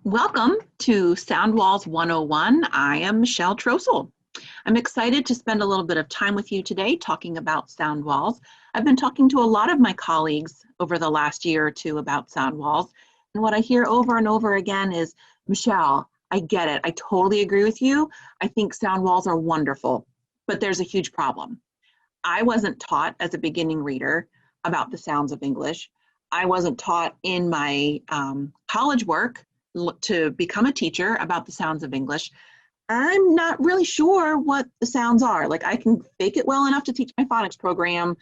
Welcome to Sound Walls 101. I am Michelle Trossel. I'm excited to spend a little bit of time with you today talking about sound walls. I've been talking to a lot of my colleagues over the last year or two about sound walls, and what I hear over and over again is, Michelle, I get it. I totally agree with you. I think sound walls are wonderful, but there's a huge problem. I wasn't taught as a beginning reader about the sounds of English. I wasn't taught in my college work to become a teacher about the sounds of English. I'm not really sure what the sounds are. Like, I can fake it well enough to teach my phonics program,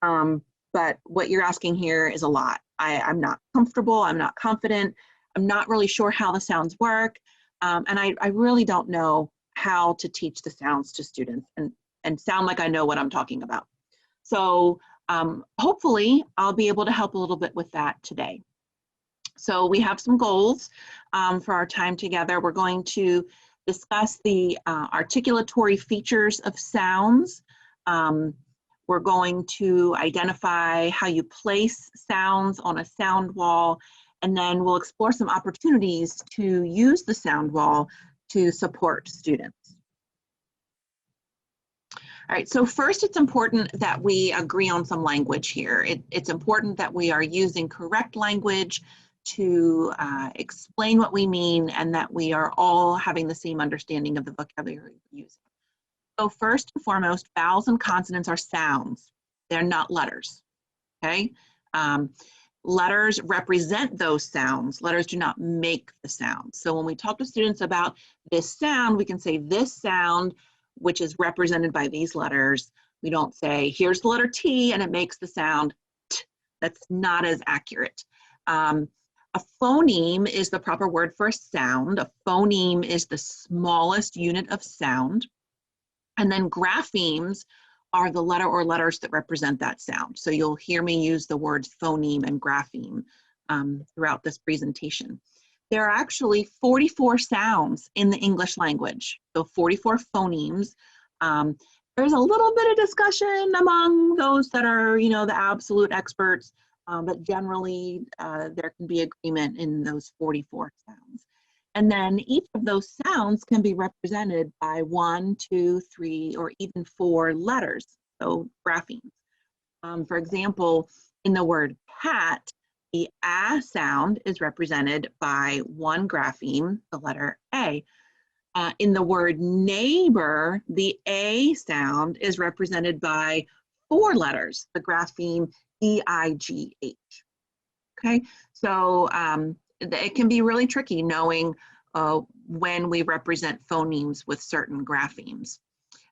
but what you're asking here is a lot. I'm not comfortable, I'm not confident, I'm not really sure how the sounds work, and I really don't know how to teach the sounds to students and sound like I know what I'm talking about. So hopefully I'll be able to help a little bit with that today. So we have some goals for our time together. We're going to discuss the articulatory features of sounds. We're going to identify how you place sounds on a sound wall, and then we'll explore some opportunities to use the sound wall to support students. All right, so first it's important that we agree on some language here. It's important that we are using correct language to explain what we mean, and that we are all having the same understanding of the vocabulary we're using. So first and foremost, vowels and consonants are sounds. They're not letters, okay? Letters represent those sounds. Letters do not make the sound. So when we talk to students about this sound, we can say this sound, which is represented by these letters. We don't say, here's the letter T and it makes the sound T. That's not as accurate. A phoneme is the proper word for a sound. A phoneme is the smallest unit of sound. And then graphemes are the letter or letters that represent that sound. So you'll hear me use the words phoneme and grapheme throughout this presentation. There are actually 44 sounds in the English language, so 44 phonemes. There's a little bit of discussion among those that are, the absolute experts, but generally there can be agreement in those 44 sounds. And then each of those sounds can be represented by 1, 2, 3, or even 4 letters, so graphemes. For example, in the word cat, the A sound is represented by 1 grapheme, the letter A. In the word neighbor, the A sound is represented by 4 letters, the grapheme EIGH. Okay, so it can be really tricky knowing when we represent phonemes with certain graphemes.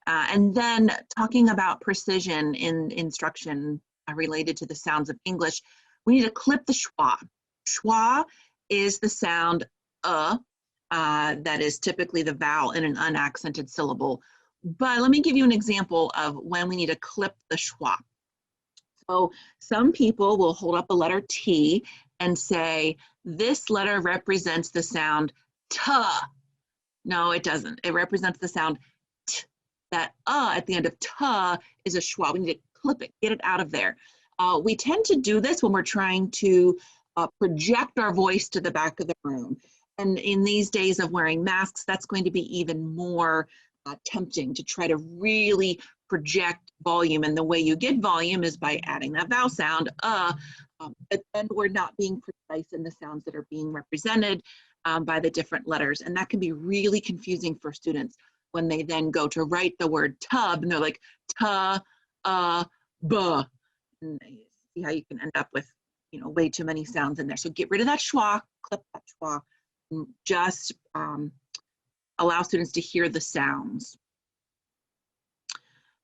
And then talking about precision in instruction related to the sounds of English, we need to clip the schwa. Schwa is the sound that is typically the vowel in an unaccented syllable. But let me give you an example of when we need to clip the schwa. So some people will hold up a letter T and say, this letter represents the sound T. No, it doesn't. It represents the sound T. That at the end of T is a schwa. We need to clip it, get it out of there. We tend to do this when we're trying to project our voice to the back of the room. And in these days of wearing masks, that's going to be even more tempting to try to really project volume. And the way you get volume is by adding that vowel sound, but then we're not being precise in the sounds that are being represented by the different letters. And that can be really confusing for students when they then go to write the word tub, and they're like, ta, buh. And you see how you can end up with, way too many sounds in there. So get rid of that schwa, clip that schwa, and just allow students to hear the sounds.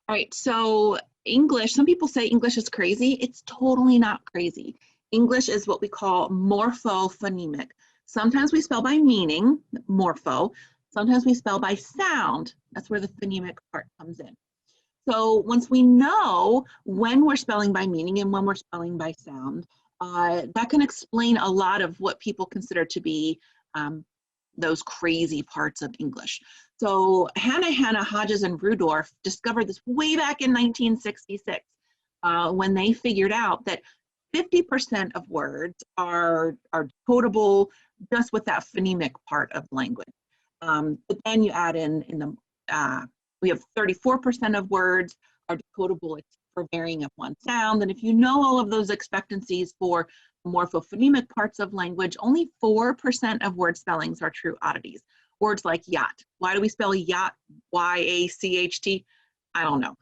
All right, so English, some people say English is crazy. It's totally not crazy. English is what we call morphophonemic. Sometimes we spell by meaning, morpho. Sometimes we spell by sound. That's where the phonemic part comes in. So once we know when we're spelling by meaning and when we're spelling by sound, that can explain a lot of what people consider to be those crazy parts of English. So Hannah, Hodges, and Rudorf discovered this way back in 1966 when they figured out that 50% of words are decodable just with that phonemic part of language. But then you add we have 34% of words are decodable for varying of one sound. And if you know all of those expectancies for morphophonemic parts of language, only 4% of word spellings are true oddities. Words like yacht. Why do we spell yacht? Y-A-C-H-T? I don't know.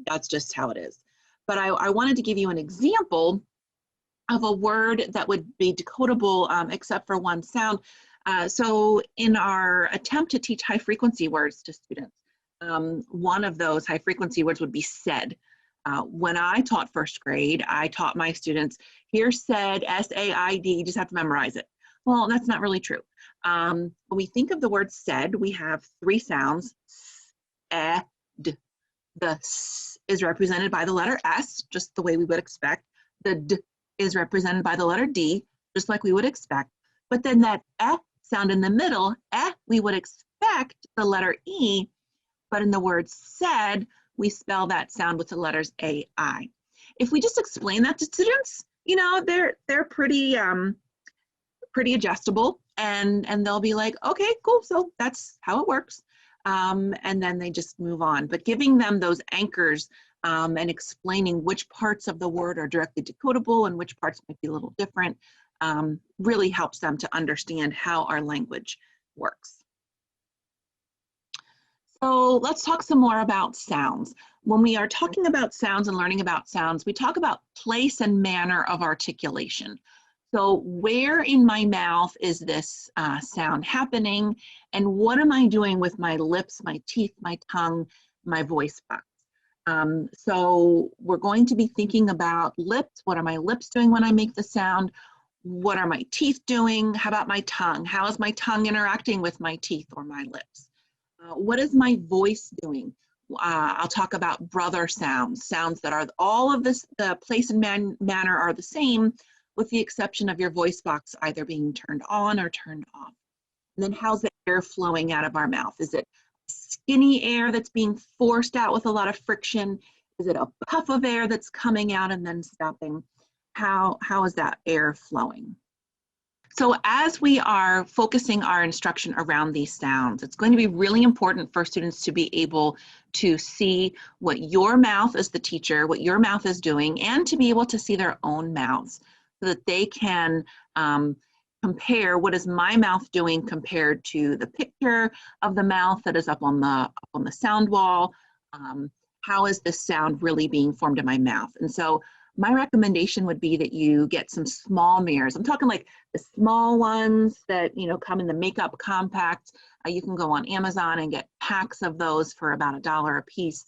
That's just how it is. But I wanted to give you an example of a word that would be decodable except for one sound. So in our attempt to teach high frequency words to students, one of those high frequency words would be said. When I taught first grade, I taught my students, here's said, S-A-I-D, you just have to memorize it. Well, that's not really true. When we think of the word said, we have three sounds, s, d. The s is represented by the letter S, just the way we would expect. The d is represented by the letter D, just like we would expect. But then that sound in the middle, we would expect the letter E, but in the word said, we spell that sound with the letters A-I. If we just explain that to students, you know, they're pretty adjustable, and they'll be like, okay, cool, so that's how it works. And then they just move on. But giving them those anchors and explaining which parts of the word are directly decodable and which parts might be a little different really helps them to understand how our language works. So let's talk some more about sounds. When we are talking about sounds and learning about sounds, we talk about place and manner of articulation. So where in my mouth is this sound happening, and what am I doing with my lips, my teeth, my tongue, my voice box? So we're going to be thinking about lips. What are my lips doing when I make the sound? What are my teeth doing? How about my tongue? How is my tongue interacting with my teeth or my lips? What is my voice doing? I'll talk about brother sounds, sounds that are all of this, the place and manner are the same, with the exception of your voice box either being turned on or turned off. And then how's the air flowing out of our mouth? Is it skinny air that's being forced out with a lot of friction? Is it a puff of air that's coming out and then stopping? How is that air flowing? So as we are focusing our instruction around these sounds, it's going to be really important for students to be able to see what your mouth as the teacher, what your mouth is doing, and to be able to see their own mouths so that they can compare what is my mouth doing compared to the picture of the mouth that is up on the sound wall. How is this sound really being formed in my mouth? And so my recommendation would be that you get some small mirrors. I'm talking like the small ones that, you know, come in the makeup compact. You can go on Amazon and get packs of those for about $1 a piece.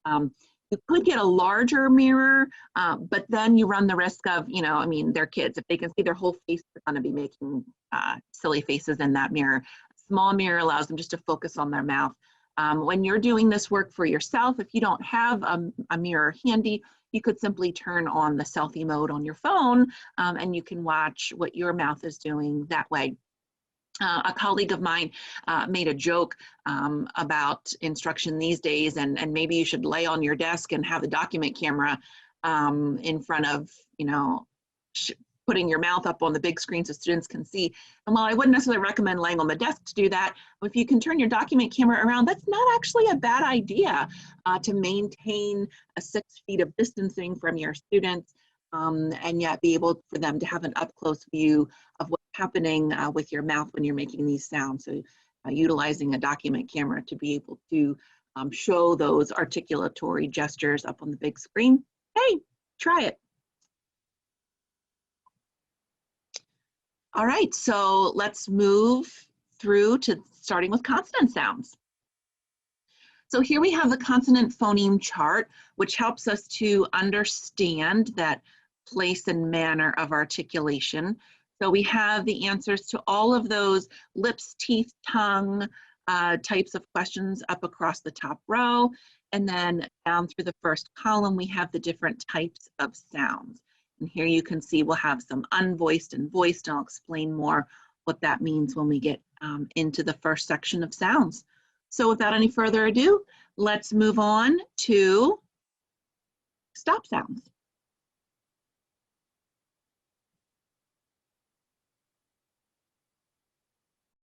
You could get a larger mirror, but then you run the risk of, you know, I mean, they're kids. If they can see their whole face, they're going to be making silly faces in that mirror. A small mirror allows them just to focus on their mouth. When you're doing this work for yourself, if you don't have a mirror handy, you could simply turn on the selfie mode on your phone and you can watch what your mouth is doing that way. A colleague of mine made a joke about instruction these days, and maybe you should lay on your desk and have the document camera in front of, you know, putting your mouth up on the big screen so students can see. And while I wouldn't necessarily recommend laying on the desk to do that, if you can turn your document camera around, that's not actually a bad idea to maintain 6 feet of distancing from your students and yet be able for them to have an up-close view of what's happening with your mouth when you're making these sounds. So utilizing a document camera to be able to show those articulatory gestures up on the big screen. Hey, try it. All right, so let's move through to starting with consonant sounds. So here we have the consonant phoneme chart, which helps us to understand that place and manner of articulation. So we have the answers to all of those lips, teeth, tongue types of questions up across the top row. And then down through the first column, we have the different types of sounds. And here you can see we'll have some unvoiced and voiced, and I'll explain more what that means when we get into the first section of sounds. So without any further ado, let's move on to stop sounds.